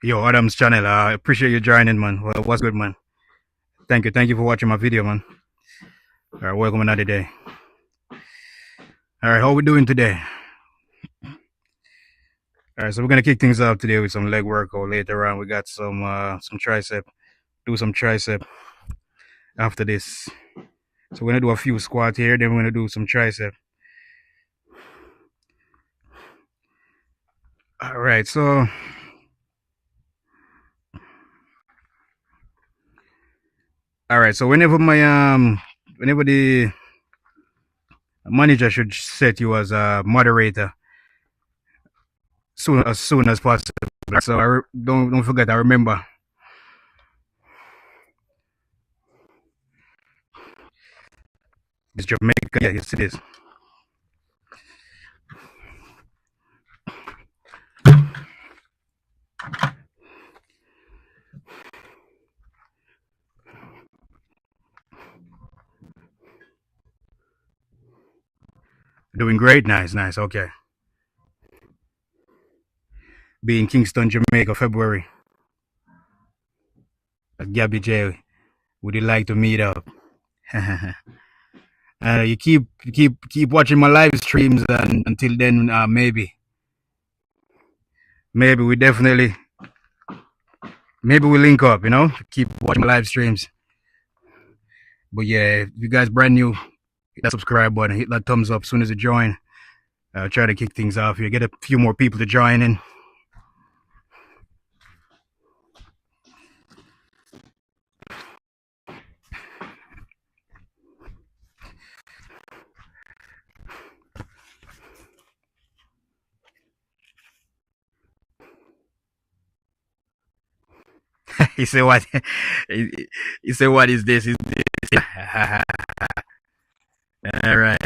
Yo, Adam's channel. I appreciate you joining, man. Well, what's good, man? Thank you for watching my video, man. All right, welcome another day. All right, how we doing today? All right, so we're gonna kick things off today with some leg work. Or later on, we got some tricep. Do some tricep after this. So we're gonna do a few squats here. Then we're gonna do some tricep. All right, so whenever the manager should set you as a moderator soon as possible. So don't forget. I remember it's Jamaica. Yeah, yes it is. Doing great. Nice, nice. Okay. Be in Kingston, Jamaica, February. At Gabby J. Would you like to meet up? You keep watching my live streams, and until then, maybe we link up. Keep watching my live streams. But yeah, if you guys brand new, hit that subscribe button, hit that thumbs up as soon as you join. I'll try to kick things off here, get a few more people to join in. He said what? He said what is this? Is this? All right.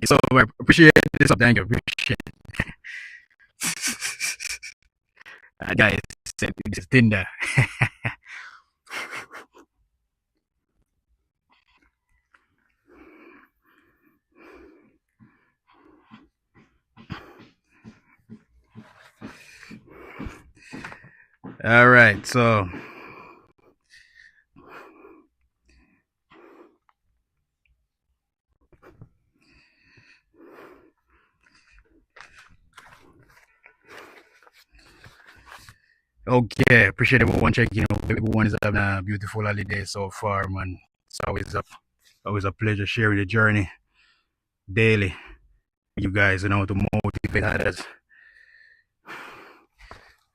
So I appreciate this. Thank you. Appreciate it. Guys, this is Tinder. All right. So okay, appreciate everyone checking. Everyone is having a beautiful holiday so far, man. It's always a pleasure sharing the journey daily. You guys, to motivate others.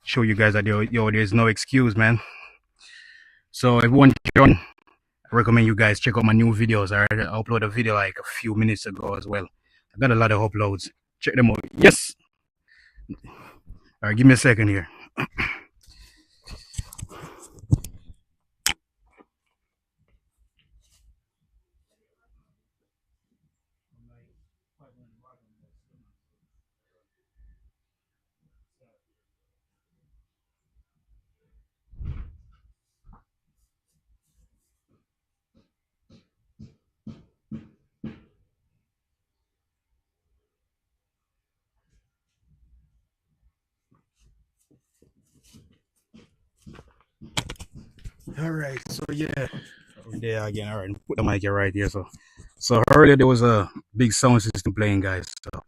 Show you guys that there's no excuse, man. So everyone, I recommend you guys check out my new videos. I uploaded a video like a few minutes ago as well. I got a lot of uploads. Check them out. Yes. All right, give me a second here. All right, so yeah, there again. All right, put the mic here right here. So earlier there was a big sound system playing, guys. So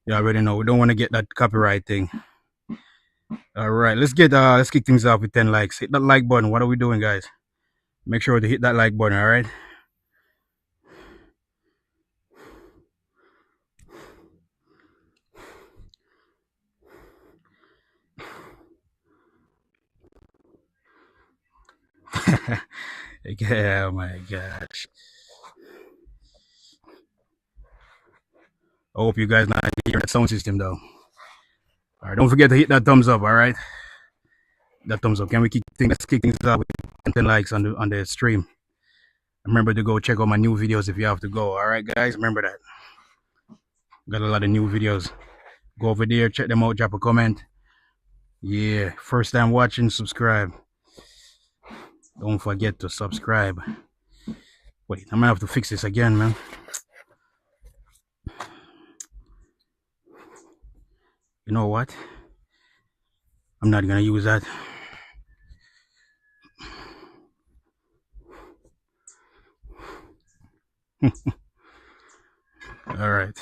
you already know we don't want to get that copyright thing. All right, let's kick things off with 10 likes. Hit that like button. What are we doing, guys? Make sure to hit that like button. All right. Yeah, oh my gosh. I hope you guys not hearing the sound system though. All right, don't forget to hit that thumbs up. All right, that thumbs up. Can we let's kick things off with 10 likes on the stream? Remember to go check out my new videos if you have to go. All right, guys, remember that. Got a lot of new videos. Go over there, check them out, drop a comment. Yeah, first time watching, subscribe. Don't forget to subscribe. Wait, I'm gonna have to fix this again, man. You know what? I'm not gonna use that. All right.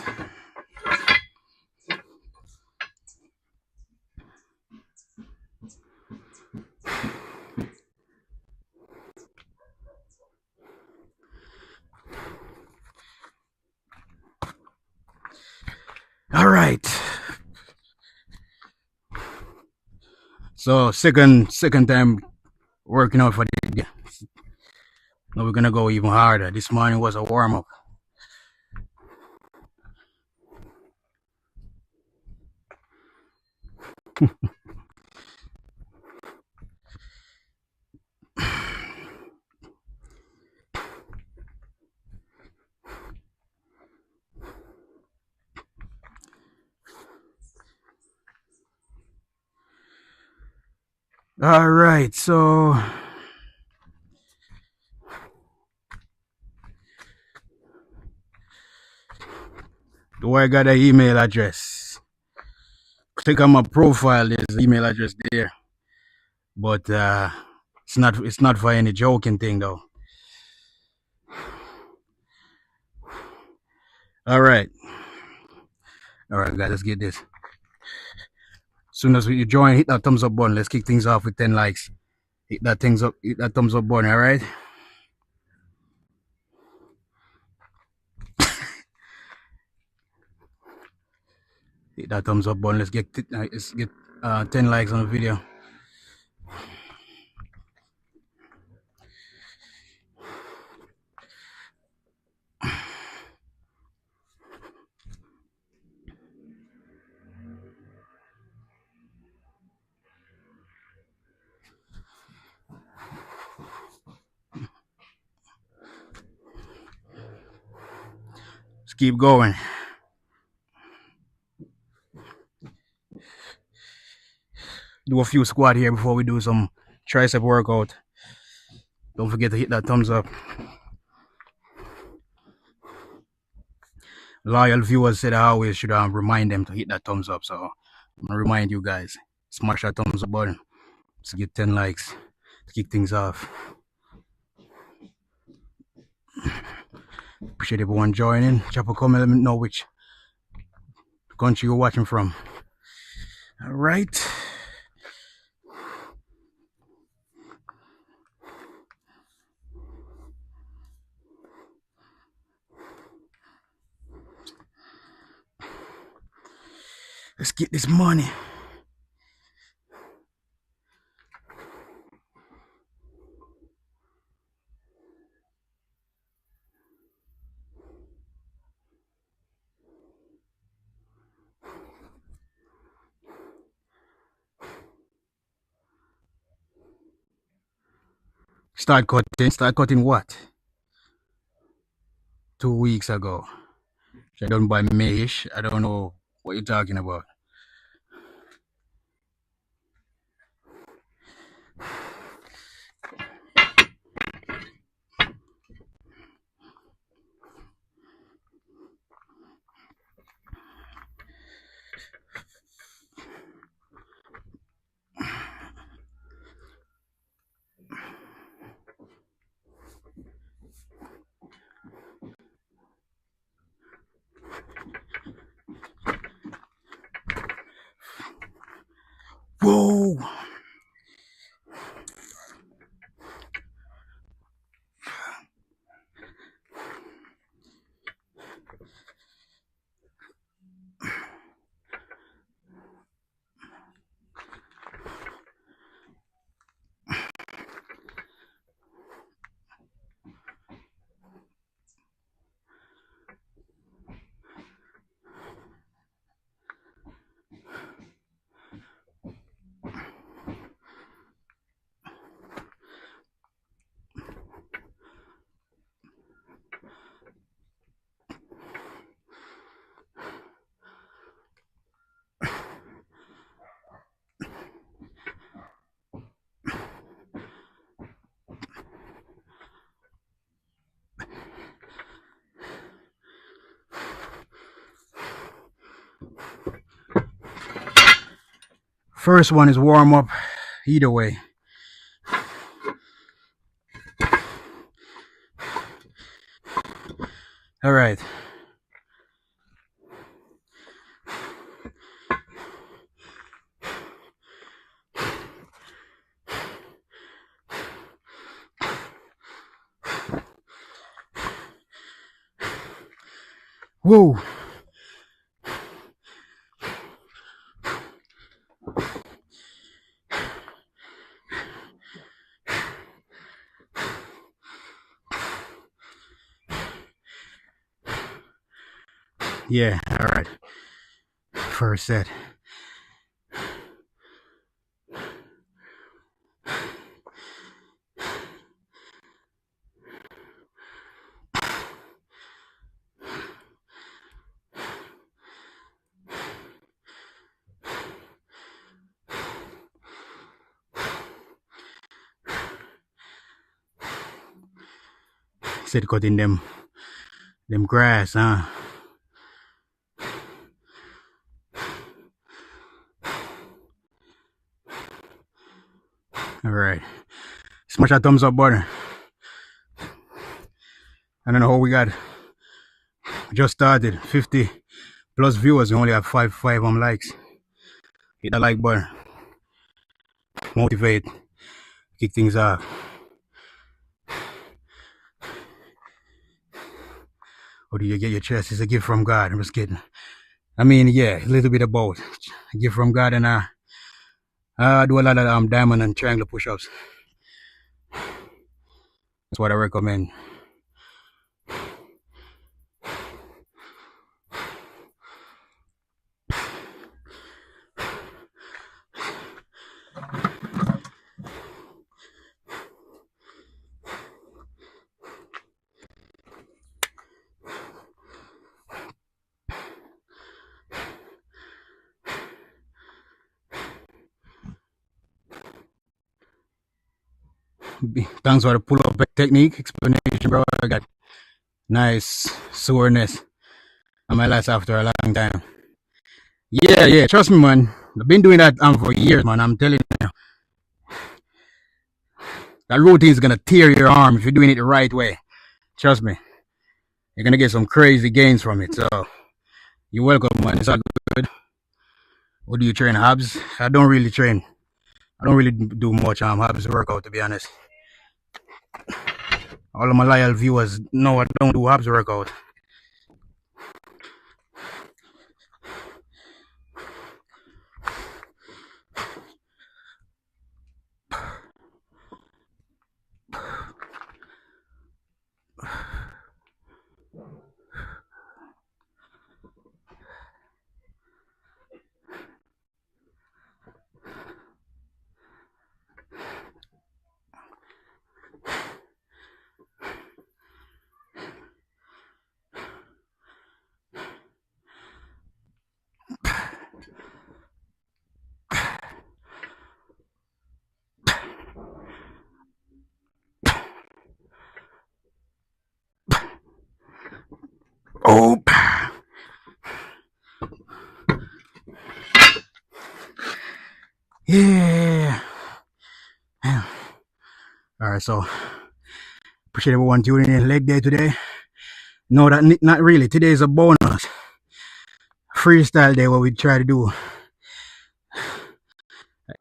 All right. So second time working out for the day. Now we're gonna go even harder. This morning was a warm up. All right. So do I got an email address? Click on my profile. There's an email address there, but it's not for any joking thing though. All right. All right, guys. Let's get this. As soon as you join, hit that thumbs up button. Let's kick things off with 10 likes. Hit that thumbs up button. All right. Hit that thumbs up button. Let's get 10 likes on the video. Let's keep going. Do a few squat here before we do some tricep workout. Don't forget to hit that thumbs up. Loyal viewers said I always should remind them to hit that thumbs up. So I'm gonna remind you guys, smash that thumbs up button. Let's get 10 likes to kick things off. Appreciate everyone joining. Drop a comment, let me know which country you're watching from. All right. Let's get this money. Start cutting what? 2 weeks ago. I done by Mayish. I don't know what you're talking about. Whoa! First one is warm up. Either way. All right. Whoa. Yeah, all right. First set. Said cutting them grass, huh? All right. Smash that thumbs up button. I don't know how we got. Just started 50 plus viewers. We only have five likes. Hit that like button. Motivate. Kick things off. Or do you get your chest? It's a gift from God. I'm just kidding. I mean, yeah, a little bit of both. A gift from God, and I do a lot of diamond and triangle push-ups. That's what I recommend. Thanks for the pull-up technique explanation, bro. I got nice soreness on my legs after a long time. Yeah, trust me, man. I've been doing that for years, man. I'm telling you. That routine is gonna tear your arm if you're doing it the right way. Trust me. You're gonna get some crazy gains from it. So you're welcome, man. It's all good. What do you train, Habs? I don't really train. I don't really do much Habs workout, to be honest. All of my loyal viewers know I don't do Habs workout. Oh, yeah. All right, so appreciate everyone tuning in leg day today. No, that not really. Today is a bonus freestyle day where we try to do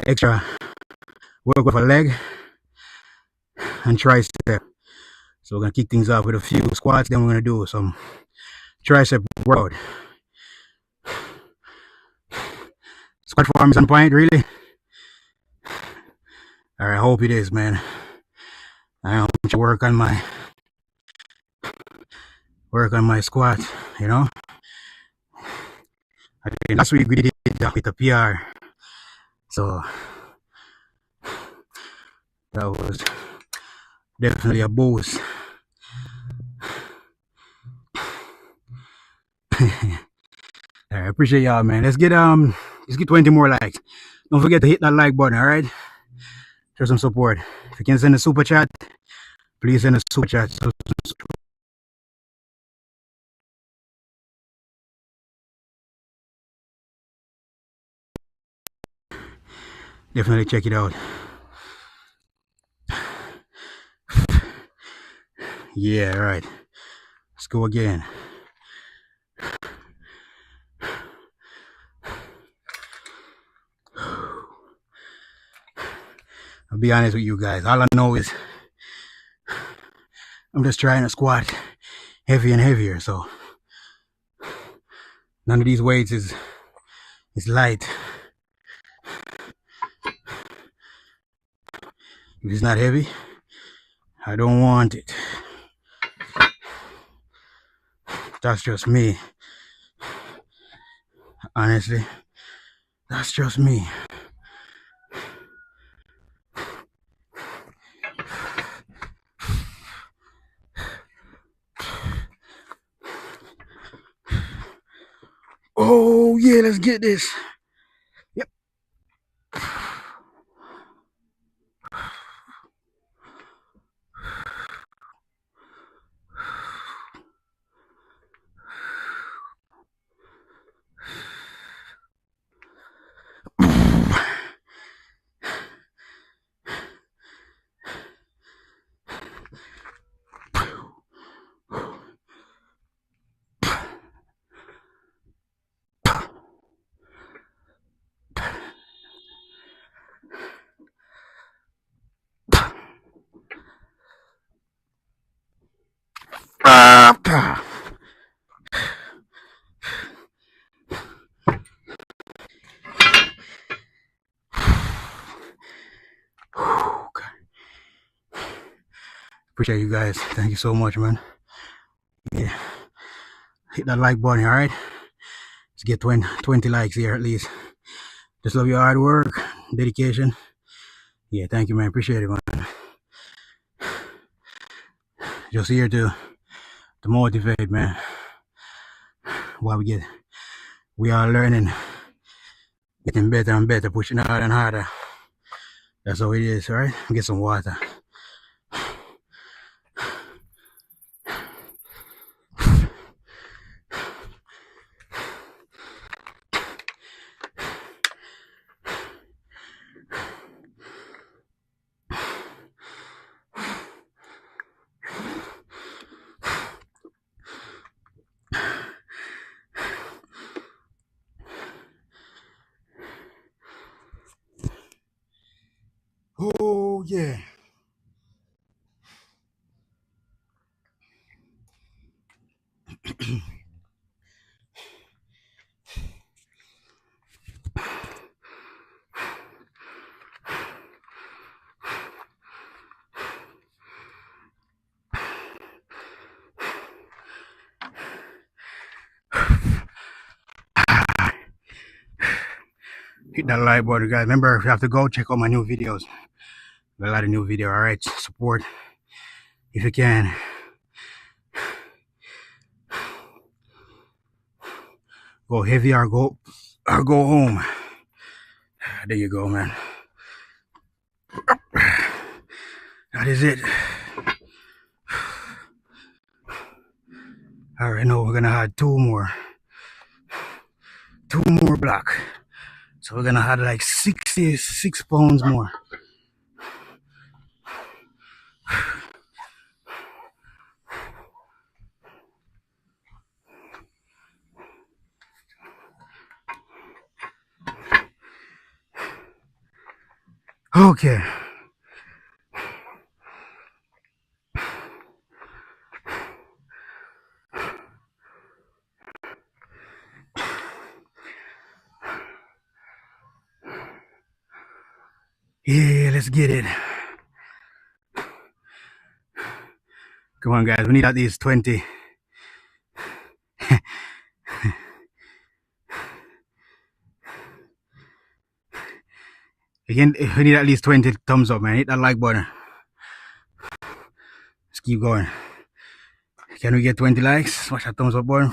extra work with a leg and tricep. So we're gonna kick things off with a few squats. Then we're gonna do some tricep workout. Squat form is on point, really. All right, I hope it is, man. I hope to work on my squats. You know. I think last week we did it with a PR, so that was definitely a boost. I appreciate y'all, man. Let's get 20 more likes. Don't forget to hit that like button, all right? Show some support. If you can send a super chat, please send a super chat. Definitely check it out. Yeah, all right. go again. I'll be honest with you guys. All I know is I'm just trying to squat heavier and heavier. So none of these weights is light. If it's not heavy, I don't want it. That's just me. Honestly, that's just me. Oh yeah, let's get this. Yep. Appreciate you guys. Thank you so much, man. Yeah. Hit that like button, alright? Let's get 20 likes here at least. Just love your hard work, dedication. Yeah, thank you, man. Appreciate it, man. Just here to motivate, man. While we are learning, getting better and better, pushing harder and harder. That's how it is, alright? Get some water. Oh yeah. Hit that like button, guys. Remember, if you have to go check out my new videos. Got a lot of new video, alright? Support if you can. Go heavy or go home. There you go, man. That is it. Alright, now we're gonna add two more block. So we're gonna add like 66 pounds more. Okay. Yeah, let's get it. Come on, guys. We need at least 20. Again, we need at least 20 thumbs up, man. Hit that like button. Let's keep going. Can we get 20 likes? Smash that thumbs up button.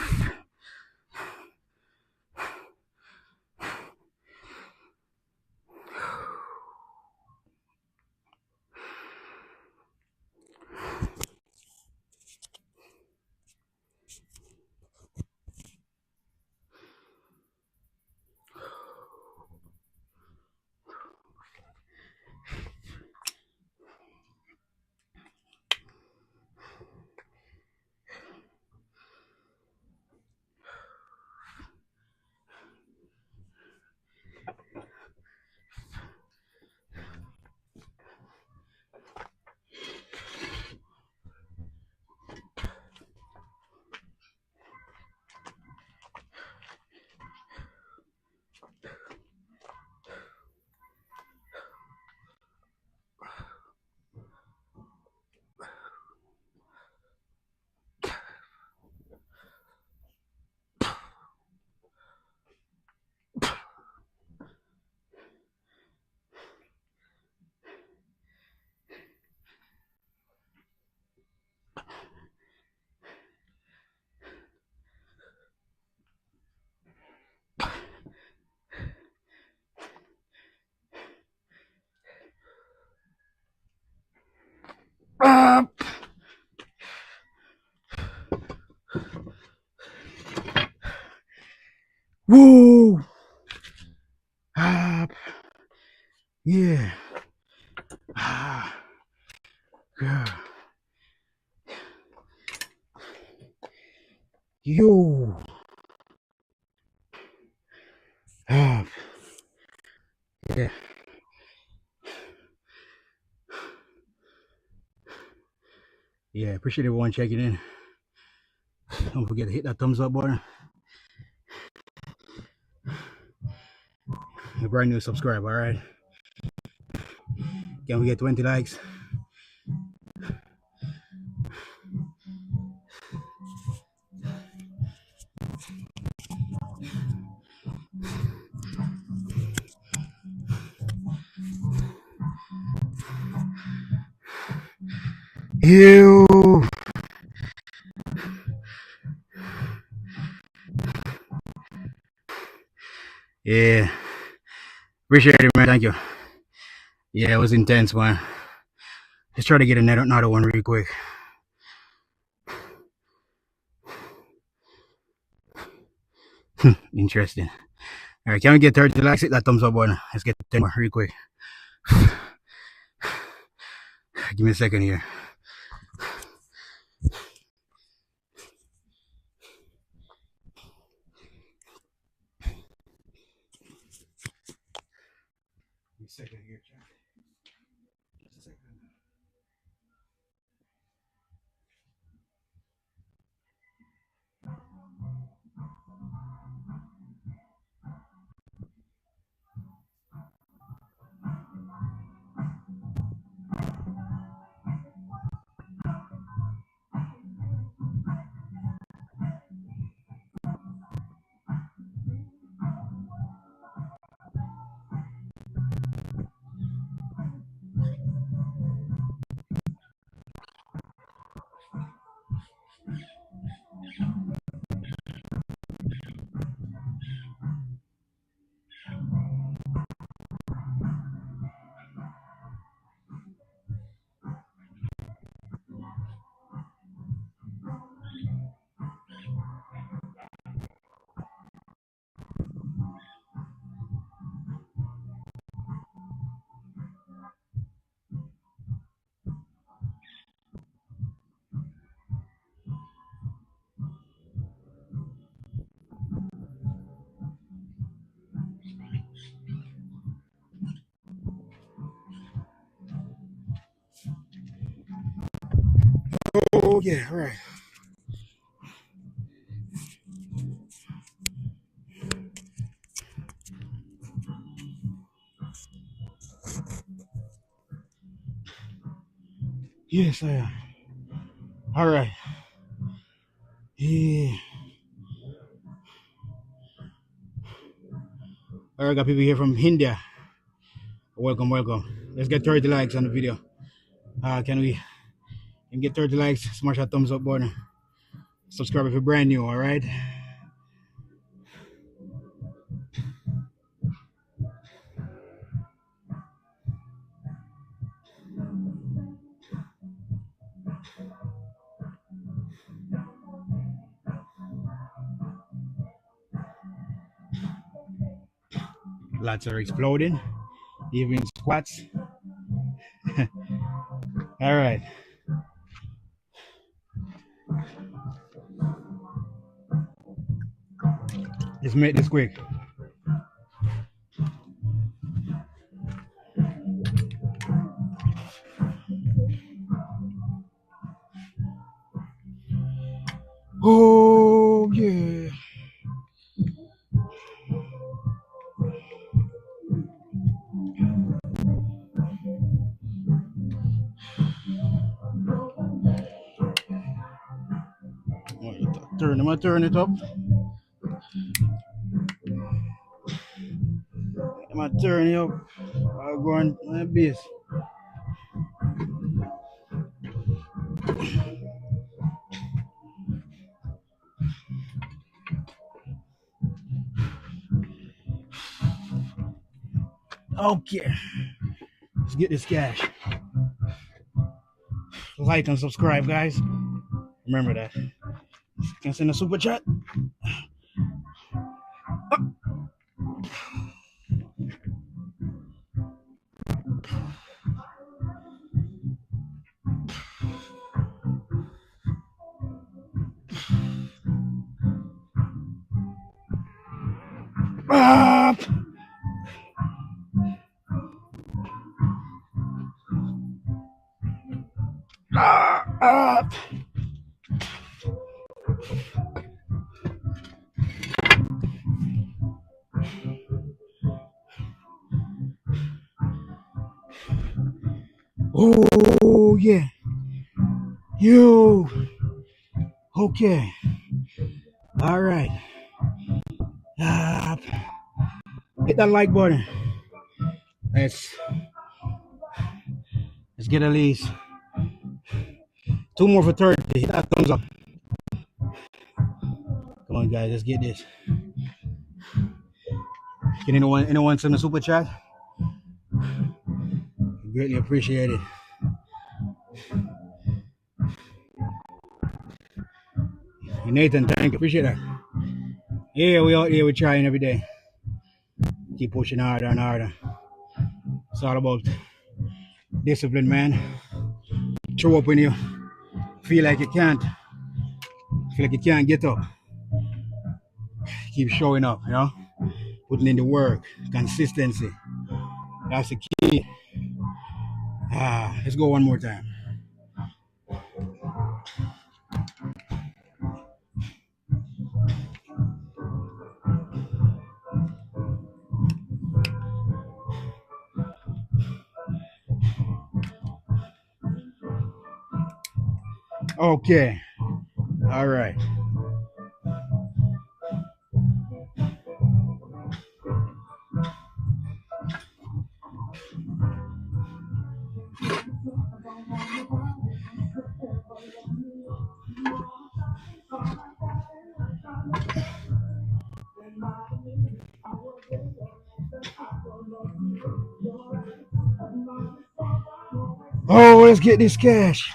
Woo! Up. Yeah. Ah. Yeah. Yo. Up. Yeah. Yeah. Appreciate everyone checking in. Don't forget to hit that thumbs up button. You're brand new, subscribe, all right? Can we get 20 likes? Ew. Yeah. Appreciate it, man. Thank you. Yeah, it was intense, man. Let's try to get another one real quick. Interesting. All right, can we get 30 likes? Hit that thumbs up button. Let's get 10 more real quick. Give me a second here. Give me a second here, Jack. Just a second. Oh, yeah, all right. Yes, I am. All right. Yeah. All right, got people here from India. Welcome, welcome. Let's get 30 likes on the video. Can we get 30 likes? Smash that thumbs up button. Subscribe if you're brand new, all right? Lots are exploding, even squats. All right. Let's make this quick. Oh, yeah. I'm gonna turn it up. I'm gonna turn it up. I'll go on my base. Okay. Let's get this cash. Like and subscribe, guys. Remember that. You can send a super chat. Up. Up. Oh yeah. You. Okay. All right. Up. Hit that like button. Let's let's get at least 2 more for 30. Hit that thumbs up. Come on, guys. Let's get this. Can anyone send a super chat? Greatly appreciate it. Hey, Nathan, thank you. Appreciate that. Yeah, we out here. We're trying every day. Keep pushing harder and harder. It's all about discipline, man. Show up when you feel like you can't. Feel like you can't get up. Keep showing up, you know? Putting in the work, consistency. That's the key. Let's go one more time. Okay. All right. Oh, let's get this cash.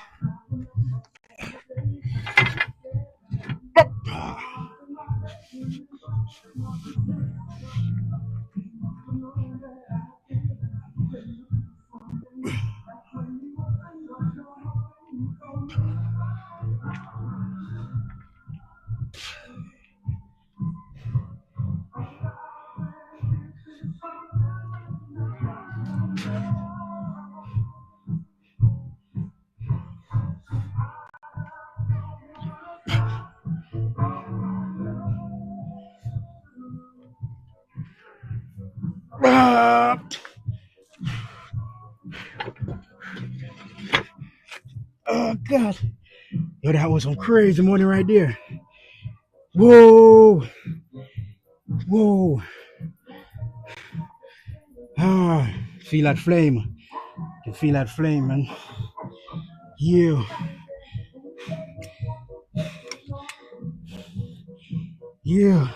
Oh, God. Yo, that was some crazy money right there. Whoa. Whoa. Feel that flame. You can feel that flame, man. Yeah. Yeah.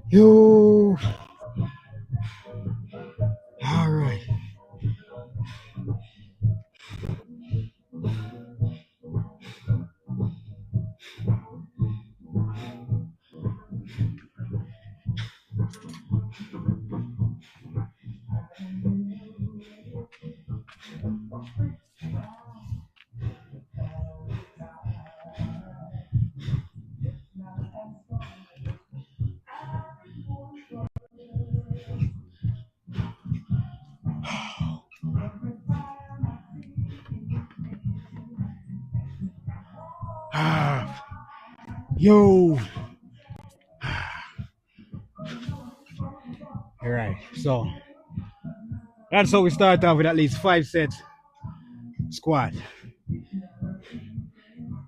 Yo. All right. Yo. All right. So that's how we start off with at least 5 sets squat.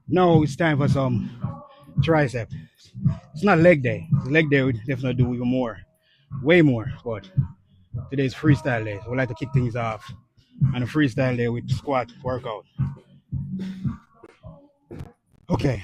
Now it's time for some tricep. It's not leg day. The leg day we definitely do even more, way more. But today's freestyle day. So we like to kick things off on a freestyle day with squat workout. Okay.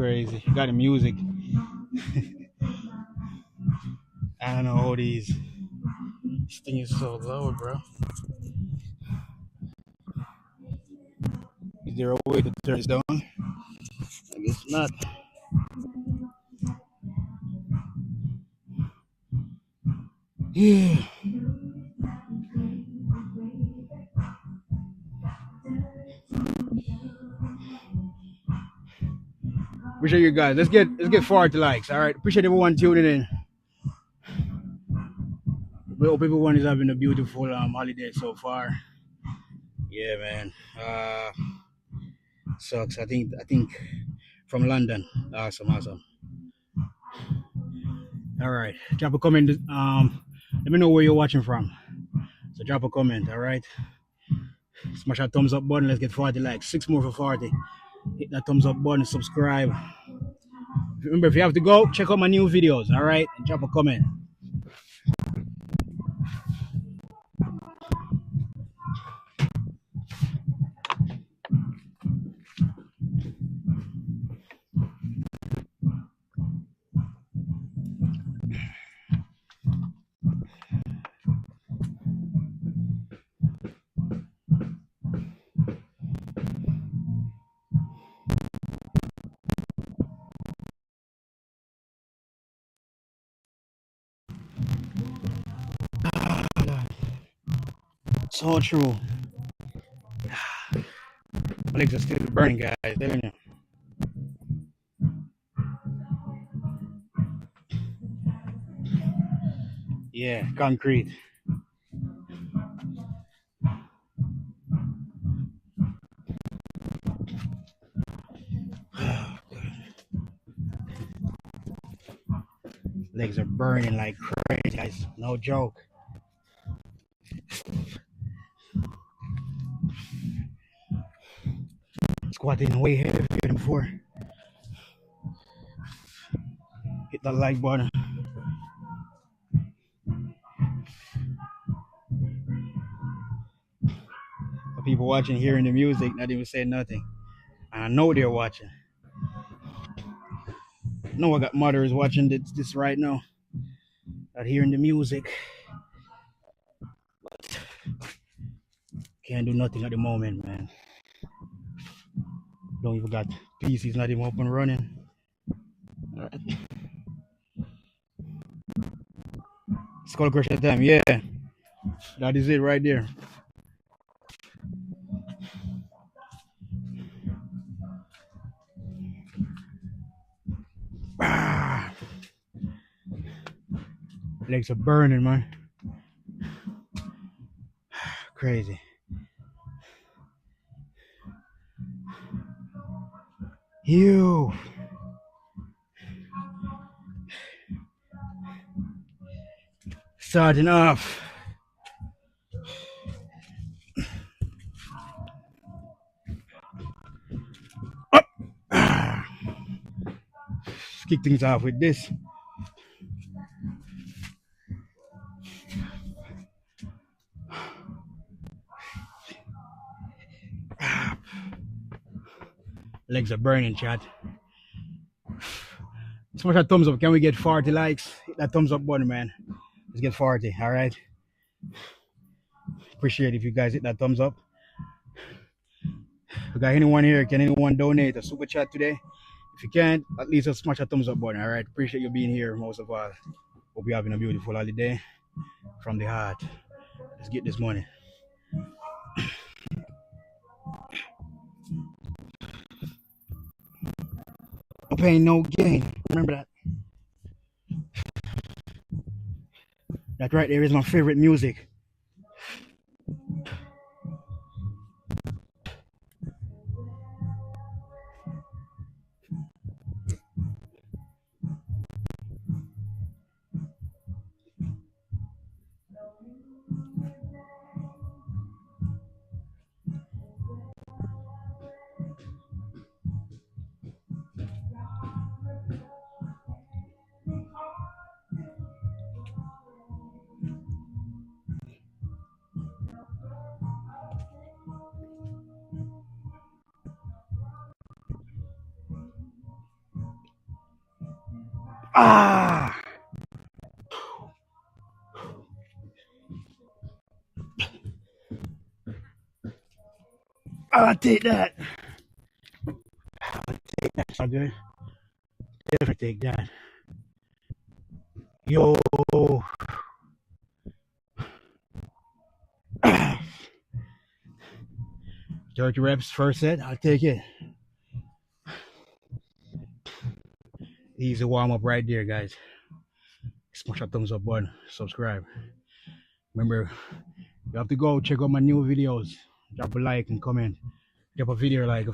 crazy. You got the music. I don't know how this thing is so loud, bro. Is there a way to turn this down? I guess not. Yeah. Appreciate you guys. Let's get 40 likes. All right. Appreciate everyone tuning in. We hope everyone is having a beautiful holiday so far. Yeah, man. Sucks. I think from London. Awesome, awesome. All right. Drop a comment. Let me know where you're watching from. So drop a comment. All right. Smash that thumbs up button. Let's get 40 likes. Six more for 40. Hit that thumbs up button. Subscribe. Remember, if you have to go, check out my new videos. All right. And drop a comment. So true. My legs are still burning, guys. Telling you. Yeah, concrete. Legs are burning like crazy, guys. No joke. Squatting way heavier than before. Hit that like button. The people watching, hearing the music, not even saying nothing. And I know they're watching. I know I got mothers watching this right now. Not hearing the music. Can't do nothing at the moment, man. Don't even got PC's not even up and running. All right. Skull crusher time, yeah. That is it right there. Ah, legs are burning, man. Crazy. You. Starting off. Up. Ah, let's kick things off with this. Ah, legs are burning, chat. Smash that thumbs up. Can we get 40 likes? Hit that thumbs up button, man. Let's get 40. All right. Appreciate if you guys hit that thumbs up. We got anyone here? Can anyone donate a super chat today? If you can't, at least just smash that thumbs up button. All right. Appreciate you being here most of all. Hope you're having a beautiful holiday from the heart. Let's get this money. No pain, no gain. Remember that. That right there is my favorite music. Ah, I'll take that. I'll definitely take that. Yo, 30 reps first set. I'll take it. Easy warm up right there, guys. Smash that thumbs up button. Subscribe. Remember, you have to go check out my new videos. Drop a like and comment. Drop a video like I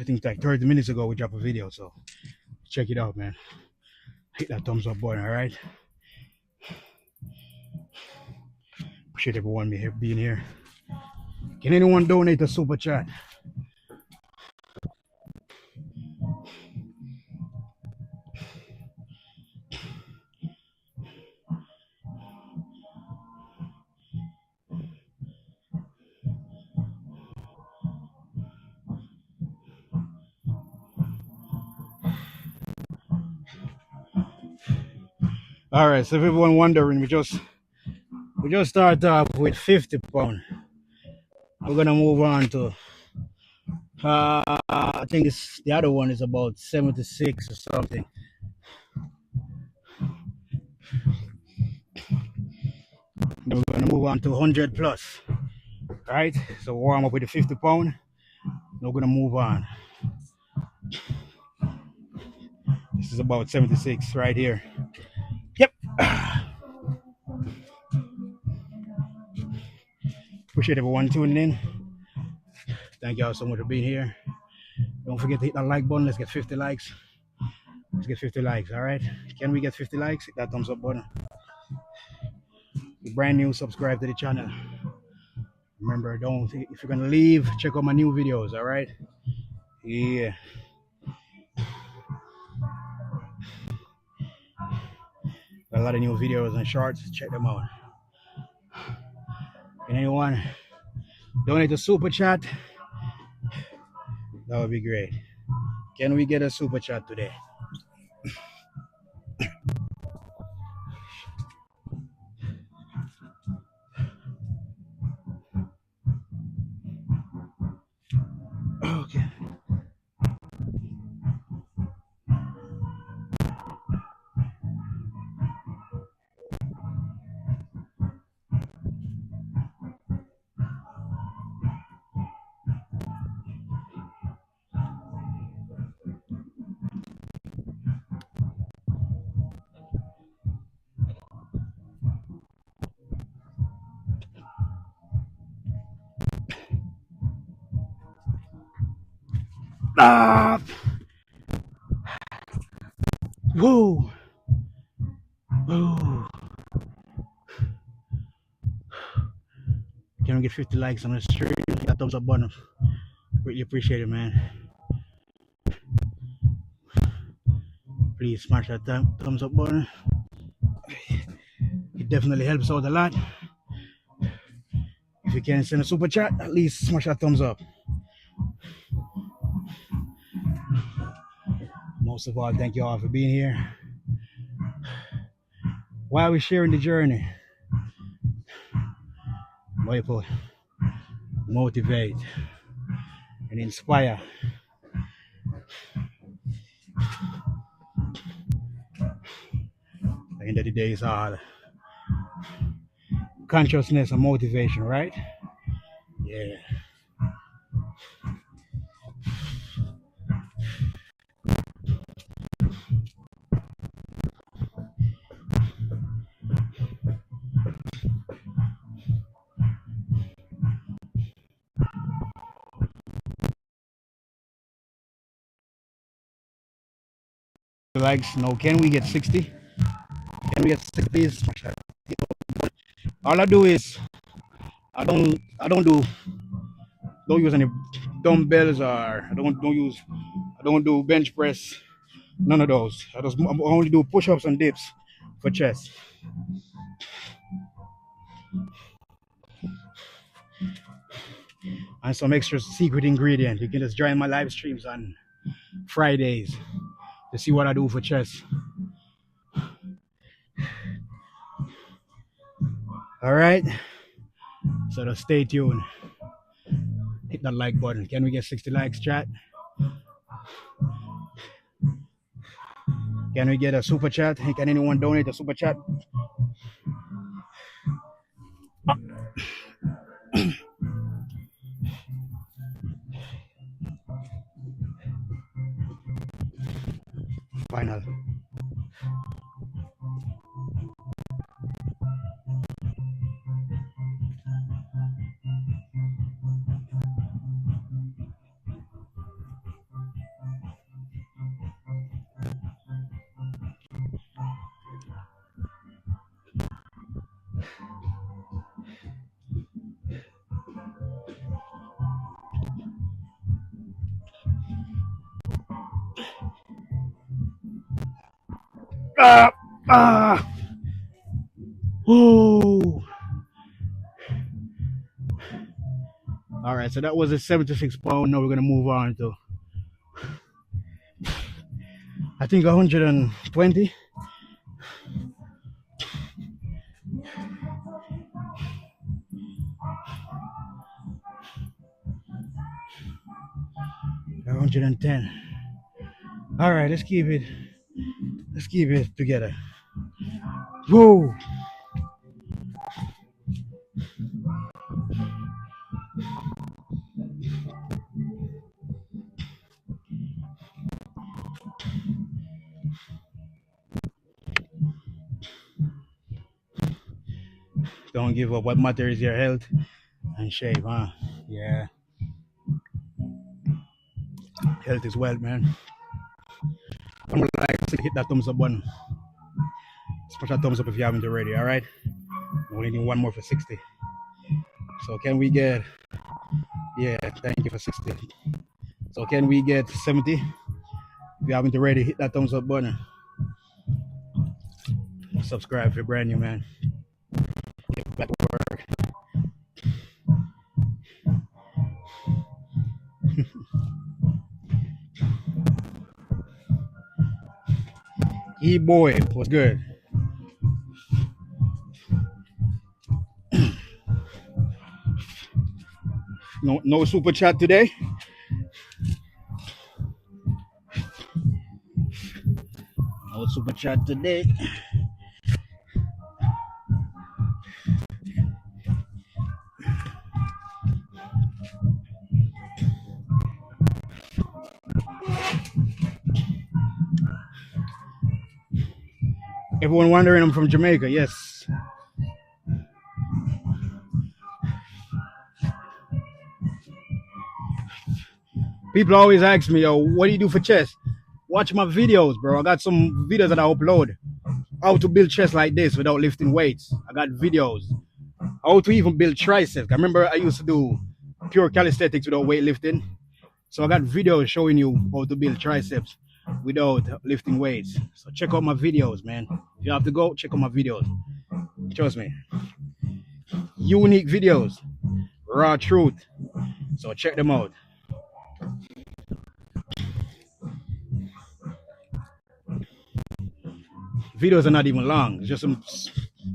think like 30 minutes ago we dropped a video. So check it out, man. Hit that thumbs up button, all right? Appreciate everyone being here. Can anyone donate a super chat? All right, so if everyone wondering, we just start off with 50 pounds. We're gonna move on to I think it's the other one is about 76 or something. Then we're gonna move on to 100 plus. Right? So warm up with the 50 pound. Now we're gonna move on. This is about 76 right here. Yep. Appreciate everyone tuning in. Thank y'all so much for being here. Don't forget to hit that like button. Let's get 50 likes. Let's get 50 likes, all right? Can we get 50 likes? Hit that thumbs up button. If you're brand new, subscribe to the channel. Remember, if you're gonna leave, check out my new videos, all right? Yeah. Got a lot of new videos and shorts. Check them out. And anyone donate a super chat? That would be great. Can we get a super chat today? Okay. Ah! Whoa! Whoa! Can we get 50 likes on the stream? Hit that thumbs up button. Really appreciate it, man. Please smash that thumbs up button. It definitely helps out a lot. If you can send a super chat, at least smash that thumbs up. Most of all, thank you all for being here. Why are we sharing the journey? People motivate and inspire. At the end of the day, it's all consciousness and motivation, right? Yeah. Likes, no, can we get 60? Can we get 60? All I do is I don't use any dumbbells, or I don't do bench press, none of those. I only do push-ups and dips for chest. And some extra secret ingredient. You can just join my live streams on Fridays. to see what I do for chest. All right. So just stay tuned. Hit that like button. Can we get 60 likes, chat? Can we get a super chat? Can anyone donate a super chat? Final. Ah, ah. Ooh. All right, so that was a 76 pound. Now we're gonna move on to, I think, 120. $110. All right, let's keep it. Let's keep it together. Whoa. Don't give up. What matters is your health and shape, huh? Yeah. Health is wealth, man. I'm gonna like to hit that thumbs up button. Smash that thumbs up if you haven't already, all right? We only need one more for 60. So can we get, yeah, thank you for 60. So can we get 70? If you haven't already, hit that thumbs up button. Subscribe if you're brand new, man. Get back to work. E-boy, what's good? No super chat today. No super chat today. Everyone wondering I'm from Jamaica. Yes. People always ask me, "Yo, what do you do for chess?" Watch my videos, bro. I got some videos that I upload. How to build chest like this without lifting weights. I got videos. How to even build triceps. I remember I used to do pure calisthenics without weightlifting. So I got videos showing you how to build triceps without lifting weights. So check out my videos, man. If you have to go, check out my videos. Trust me. Unique videos. Raw truth. So check them out. Videos are not even long. It's just some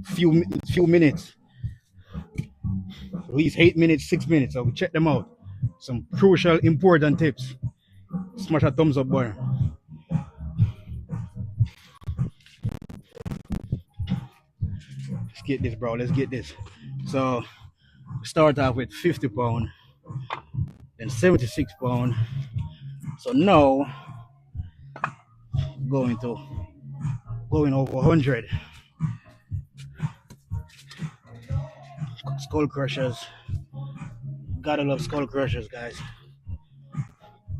few minutes. At least 8 minutes, 6 minutes. So check them out. Some crucial, important tips. Smash that thumbs up button. Let's get this, bro. Let's get this. So start off with 50 pound, then 76 pound. So now going over 100. Skull crushers. Gotta love skull crushers, guys.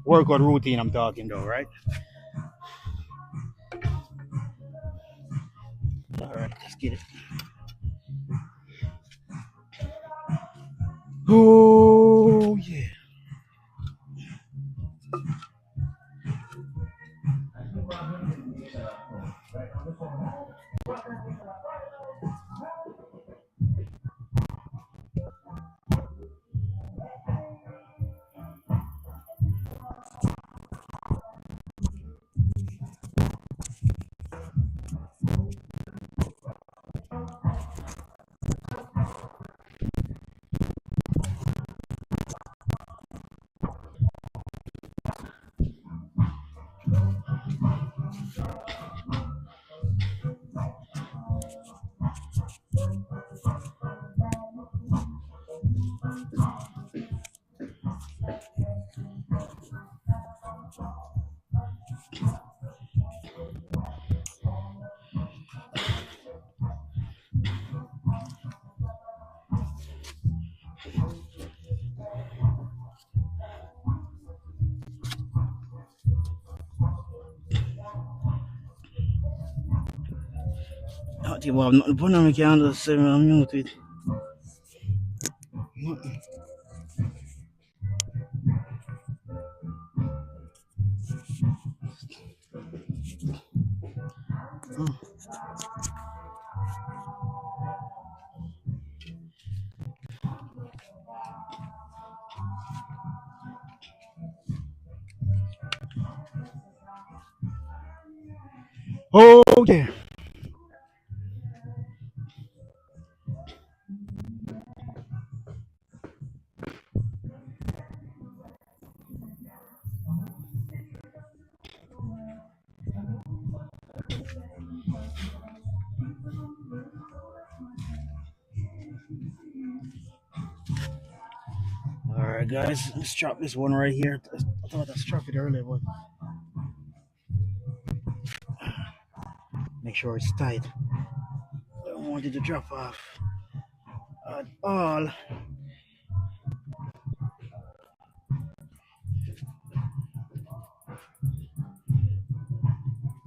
Workout routine I'm talking though, right? Alright, let's get it. Oh yeah. think well, nothing put on the candle, 7 minutes with nothing. Oh yeah. Alright guys, let's drop this one right here. I thought I struck it earlier, but make sure it's tight. Don't want it to drop off at all.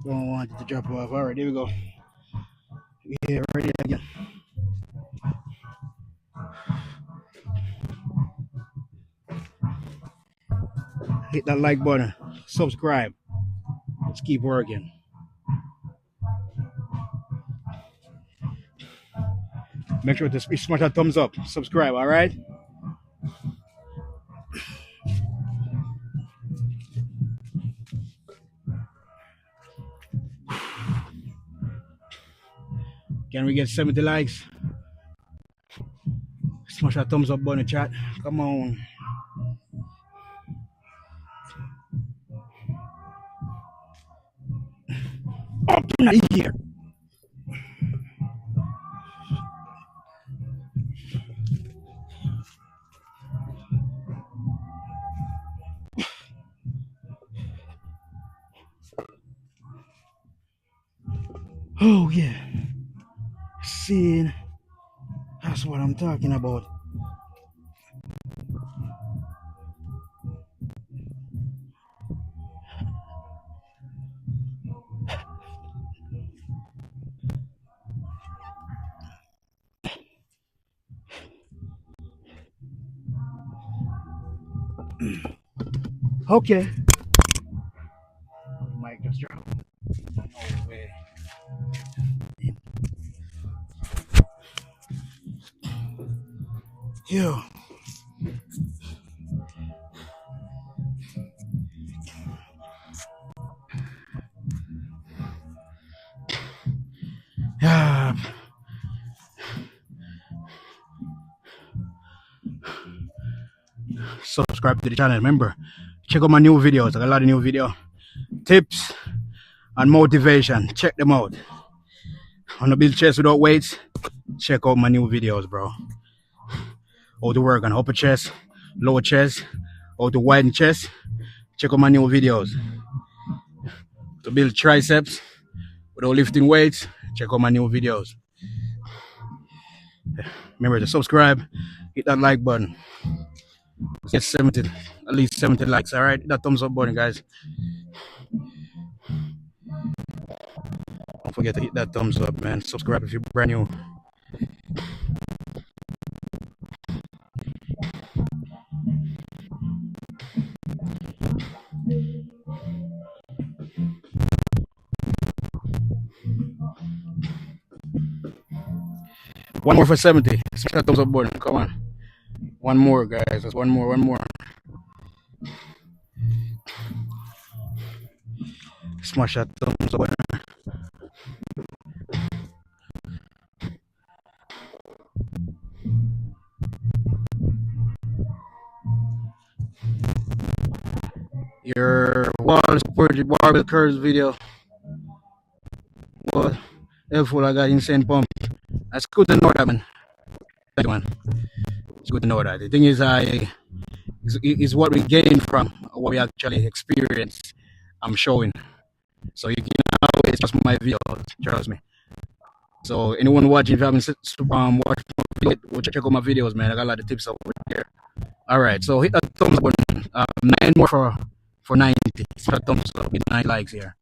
Don't want it to drop off. Alright, there we go. Yeah, ready again. Hit that like button, subscribe. Let's keep working. Make sure to smash that thumbs up, subscribe, all right? Can we get 70 likes? Smash that thumbs up button, chat. Come on. Oh, I'm not here. Oh yeah. See, that's what I'm talking about. Okay. Mic just dropped. No way. Yo. Yeah. Subscribe to the channel. Remember, check out my new videos. I got a lot of new video tips and motivation. Check them out. On the build chest without weights, check out my new videos, bro. How to work on upper chest, lower chest, how to widen chest. Check out my new videos. To build triceps without lifting weights, check out my new videos. Remember to subscribe, hit that like button. Let's get 70, at least 70 likes, all right? Hit that thumbs up button, guys. Don't forget to hit that thumbs up, man. Subscribe if you're brand new. One more for 70. Smash that thumbs up button. Come on. One more, guys. Just one more. Smash that thumbs up button. Your wall supported barbell curls video was helpful. I got insane pump. That's good to know that, man. Thank you, man. It's good to know that. The thing is what we gain from what we actually experience. I'm showing. So you can always trust my videos. Trust me. So anyone watching, if you haven't watched my video, check out my videos, man. I got a lot of tips over there. All right. So hit that thumbs up button. 9 more for 90. Hit that thumbs up with 9 likes here.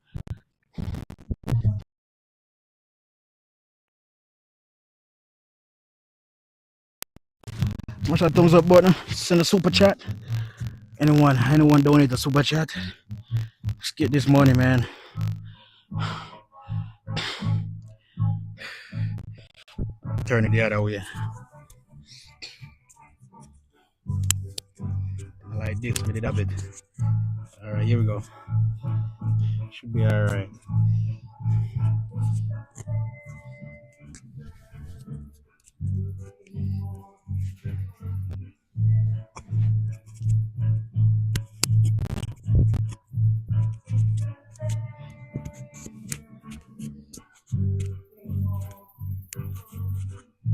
Smash that thumbs up button. Send a super chat. Anyone donate a super chat? Let's get this money, man. Turn it the other way. Like this, we did a bit. Alright, here we go. Should be alright.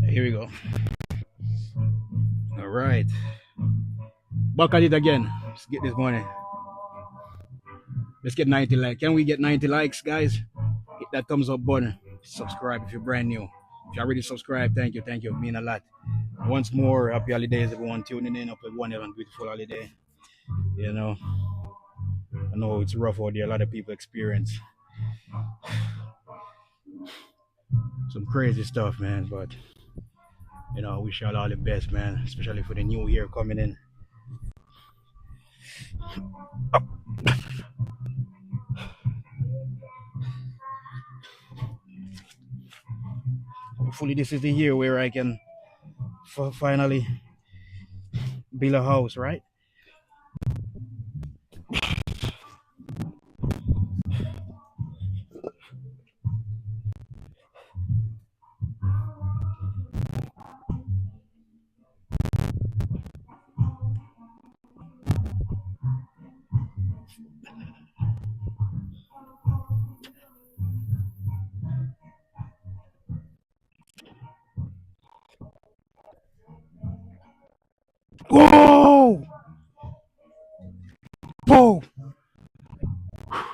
Here we go. Alright. Back at it again. Let's get this money. Let's get 90 likes. Can we get 90 likes, guys? Hit that thumbs up button. Subscribe if you're brand new. If you already subscribed, thank you. It means a lot. Once more, happy holidays, everyone tuning in. Up with one and beautiful holiday. You know, I know it's rough out there. A lot of people experience some crazy stuff, man. But you know, wish y'all all the best, man. Especially for the new year coming in. Hopefully, this is the year where I can finally build a house, right? Whoa! Whoa!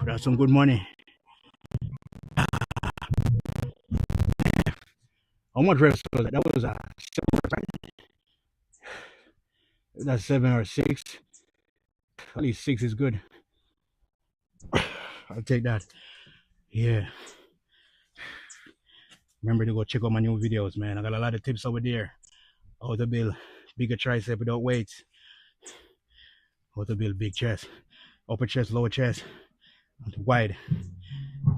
That's some good money. How much rest was that? That was a 7, right? That's 7 or 6. At least 6 is good. I'll take that. Yeah. Remember to go check out my new videos, man. I got a lot of tips over there. How to build bigger tricep without weights. How to build big chest. Upper chest, lower chest. Wide.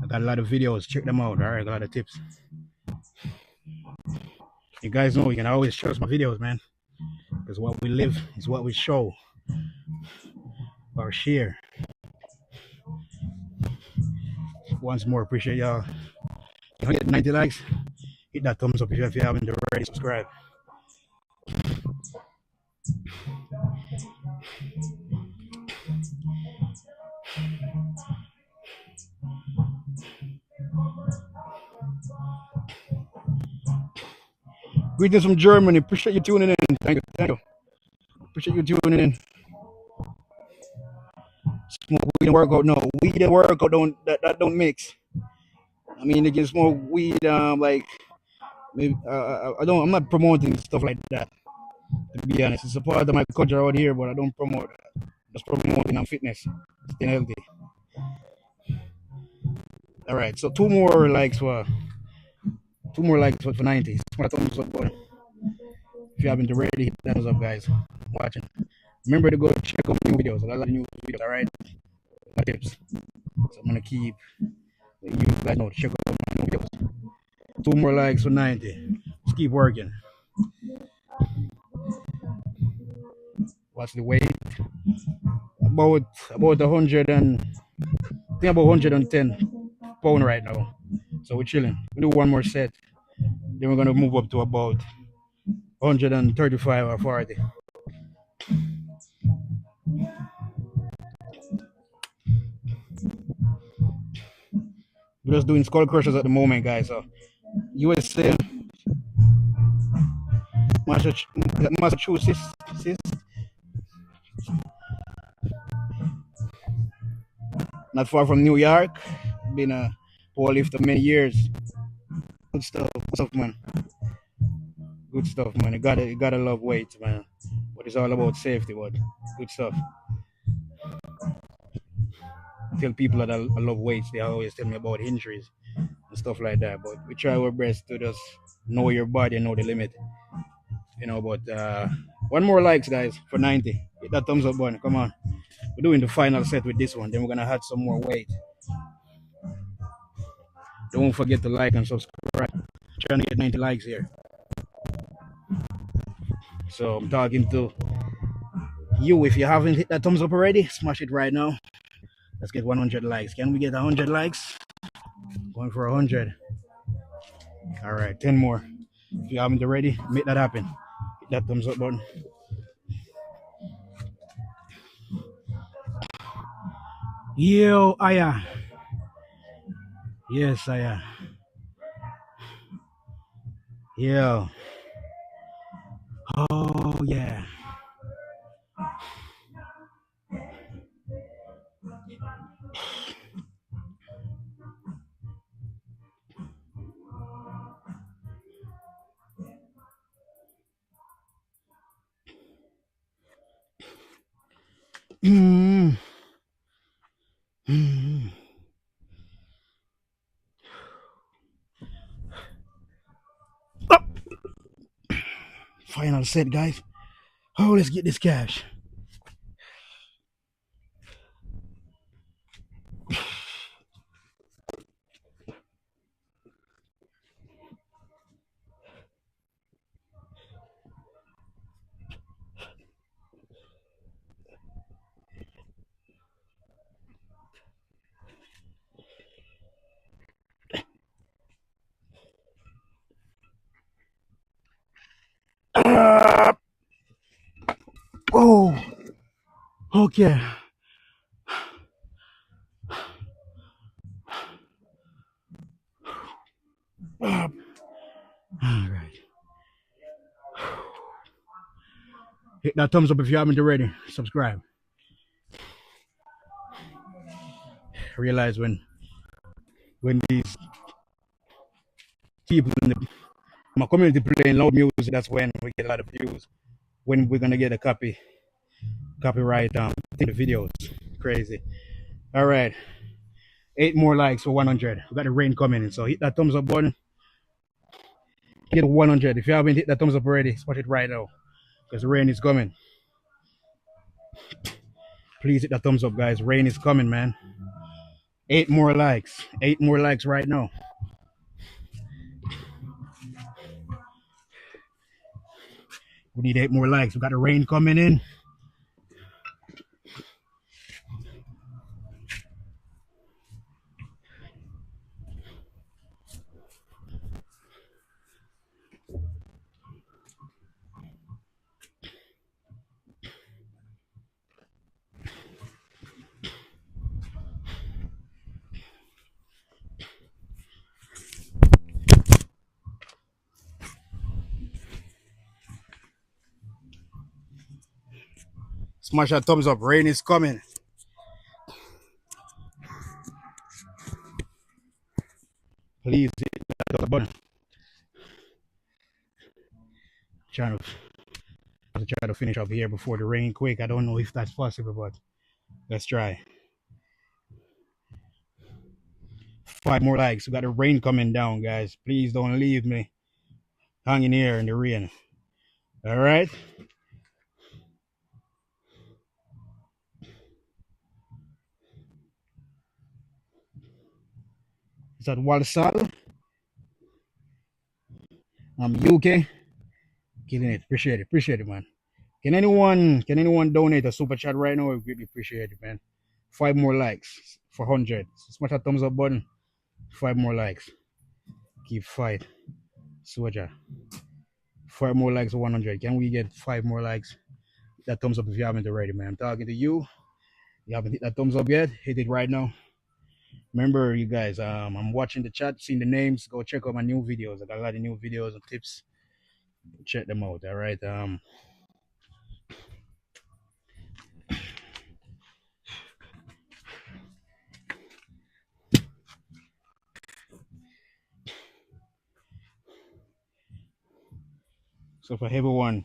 I got a lot of videos. Check them out. Alright, I got a lot of tips. You guys know you can always trust my videos, man. Because what we live is what we show or share. Once more, appreciate y'all. You hit 90 likes. Hit that thumbs up if you haven't already subscribed. Greetings from Germany. Appreciate you tuning in. Thank you. Appreciate you tuning in. Smoke weed and workout. No, weed and workout don't mix. I mean, they can smoke weed. Like maybe I'm not promoting stuff like that. To be honest, it's a part of my culture out here, but I don't promote that. Just promoting on fitness, staying healthy. All right, so two more likes for 90. Thumbs up, boy. If you haven't already, hit thumbs up, guys. Watching. Remember to go check out new videos. I got a lot of new videos. All right, my tips. So I'm gonna keep you guys know to check out my new videos. 2 more likes for 90. Let's keep working. What's the weight? About 100 and I think about 110 pound right now. So we're chilling. We do one more set. Then we're gonna move up to about 135 or 40. We're just doing skull crushers at the moment, guys. So USA, Massachusetts, not far from New York. Been a power lifter many years. Good stuff, man. Good stuff, man. You gotta love weights, man. But it's all about safety, but good stuff. I tell people that I love weights, they always tell me about injuries and stuff like that. But we try our best to just know your body and know the limit. You know, but One more likes, guys, for 90. Hit that thumbs up button. Come on. We're doing the final set with this one. Then we're gonna add some more weight. Don't forget to like and subscribe. Trying to get 90 likes here. So I'm talking to you. If you haven't hit that thumbs up already, smash it right now. Let's get 100 likes. Can we get 100 likes? Going for 100. All right, 10 more. If you haven't already, make that happen. Hit that thumbs up button. Yo, Aya. Yes, Aya. Yo. Oh, yeah. Mm. Mm. Oh. Final set, guys. Oh, let's get this cash. Oh, okay. All right. Hit that thumbs up if you haven't already. Subscribe. Realize when these people in my community playing loud music, that's when we get a lot of views. When we're gonna get a copyright in the videos. Crazy. All right. 8 more likes for 100. We got the rain coming in, so hit that thumbs up button. Get 100. If you haven't hit that thumbs up already, smash it right now, because the rain is coming. Please hit that thumbs up, guys. Rain is coming, man. 8 more likes. 8 more likes right now. We need 8 more likes. We got the rain coming in. Smash that thumbs up. Rain is coming. Please hit that button. Trying to finish up here before the rain quick. I don't know if that's possible, but let's try. 5 more likes. We got the rain coming down, guys. Please don't leave me hanging here in the rain. All right. Is that Walsall? UK. Killing it. Appreciate it, man. Can anyone donate a super chat right now? I really appreciate it, man. 5 more likes for 100. Smash that thumbs up button. 5 more likes. Keep fight. Soldier. 5 more likes for 100. Can we get 5 more likes? Hit that thumbs up if you haven't already, man. I'm talking to you. You haven't hit that thumbs up yet? Hit it right now. Remember, you guys, I'm watching the chat, seeing the names. Go check out my new videos. I got a lot of new videos and tips. Check them out. All right. So for everyone,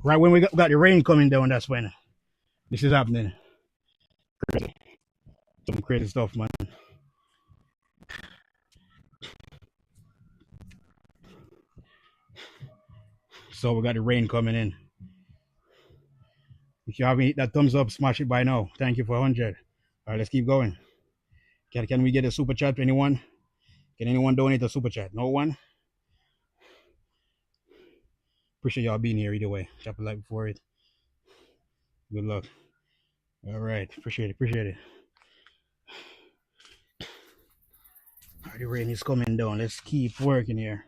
Right when we got the rain coming down, that's when this is happening. Crazy. Some crazy stuff, man. So we got the rain coming in. If you haven't hit that thumbs up, smash it by now. Thank you for 100. All right, let's keep going. Can we get a super chat? Anyone? Can anyone donate a super chat? No one? Appreciate y'all being here either way. Drop a like before it. Good luck. All right. Appreciate it. Appreciate it. All right, the rain is coming down. Let's keep working here.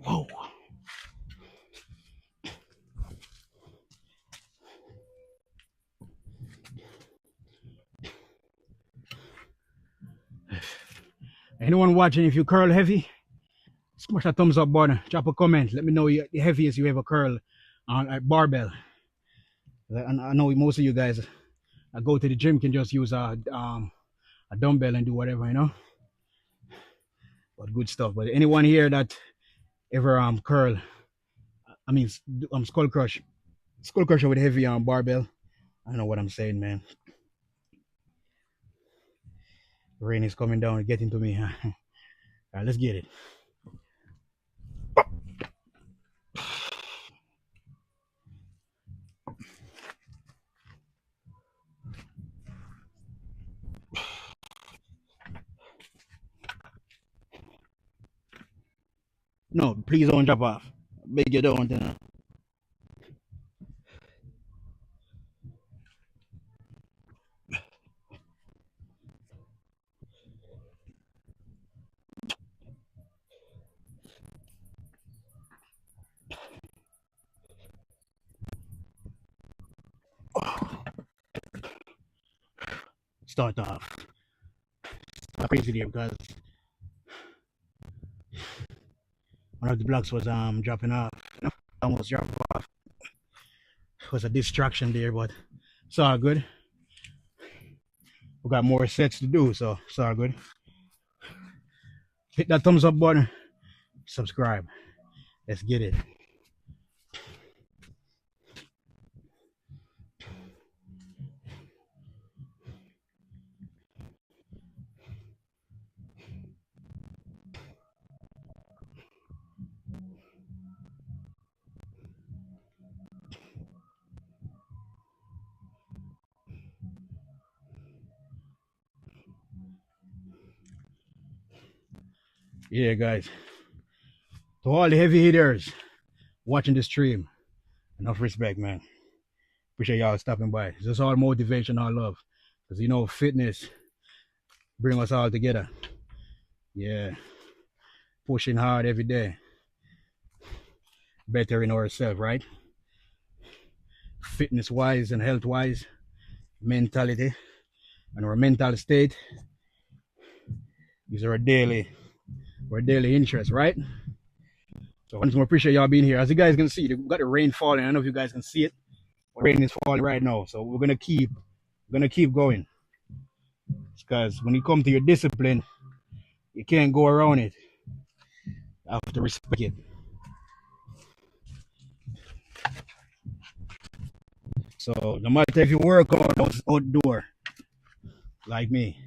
Whoa. Anyone watching, if you curl heavy, smash that thumbs up button. Drop a comment. Let me know the heaviest you ever curl on a barbell. I know most of you guys I go to the gym can just use a dumbbell and do whatever, you know. But good stuff. But anyone here that ever curl, I mean skull crusher with heavy barbell, I know what I'm saying, man. The rain is coming down and getting to me. All right, let's get it. No, please don't drop off. Beg you don't. You know. Start off. Start crazy there because one of the blocks was dropping off. Almost dropped off. It was a distraction there, but it's all good. We got more sets to do, so it's all good. Hit that thumbs up button. Subscribe. Let's get it. Yeah, guys. To all the heavy hitters watching the stream, enough respect, man. Appreciate y'all stopping by. It's just all motivation, all love. Because, you know, fitness bring us all together. Yeah. Pushing hard every day. Bettering ourselves, right? Fitness-wise and health-wise, mentality, and our mental state. These are our daily interest, right? So I just want to appreciate y'all being here. As you guys can see, we've got the rain falling. I don't know if you guys can see it. Rain is falling right now. So we're gonna keep going. Because when you come to your discipline, you can't go around it. You have to respect it. So no matter if you work outdoor, like me,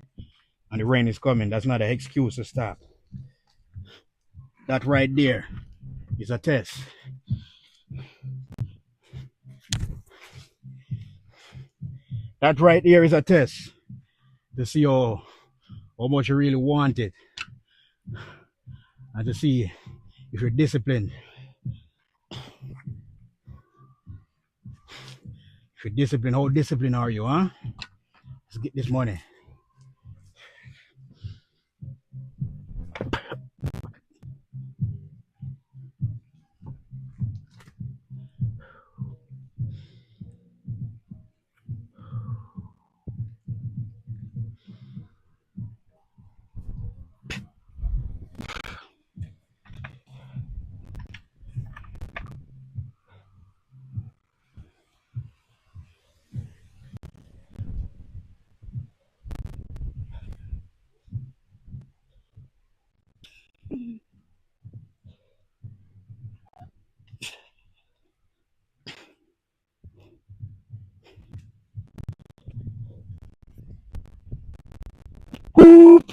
and the rain is coming, that's not an excuse to stop. That right there is a test. That right there is a test to see how much you really want it, and to see if you're disciplined. If you're disciplined, how disciplined are you, huh? Let's get this money. Whoop!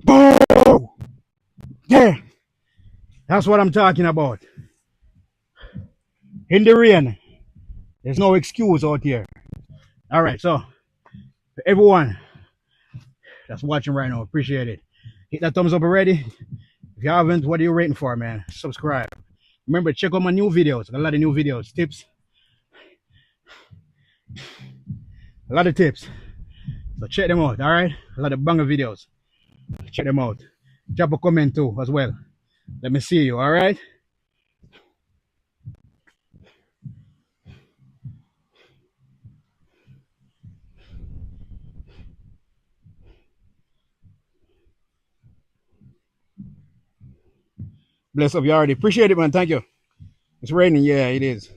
Boom! Yeah, that's what I'm talking about. In the rain, there's no excuse out here. All right, so everyone that's watching right now, appreciate it. Hit that thumbs up already. If you haven't, what are you waiting for, man? Subscribe. Remember, check out my new videos. A lot of new videos, tips, a lot of tips. So check them out, all right? A lot of banger videos. Check them out. Drop a comment too as well. Let me see you, all right? Bless up, you already. Appreciate it, man. Thank you. It's raining. Yeah, it is.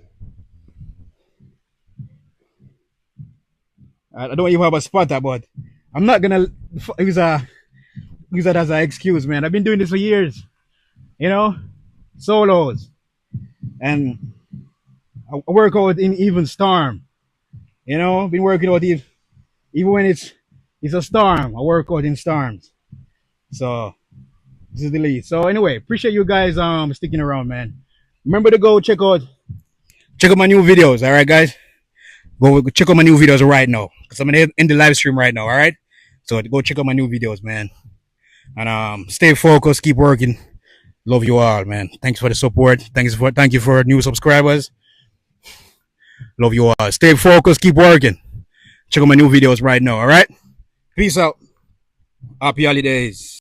I don't even have a spotter, but I'm not gonna use that as an excuse, man. I've been doing this for years, you know, solos, and I work out in even storm. You know, been working out even when it's a storm. I work out in storms. So this is the lead. So anyway, appreciate you guys sticking around, man. Remember to go check out my new videos. All right, guys. Go check out my new videos right now because I'm in the live stream right now. All right. So go check out my new videos, man. And stay focused, keep working. Love you all, man. Thanks for the support. Thank you for new subscribers. Love you all. Stay focused, keep working. Check out my new videos right now. All right. Peace out. Happy holidays.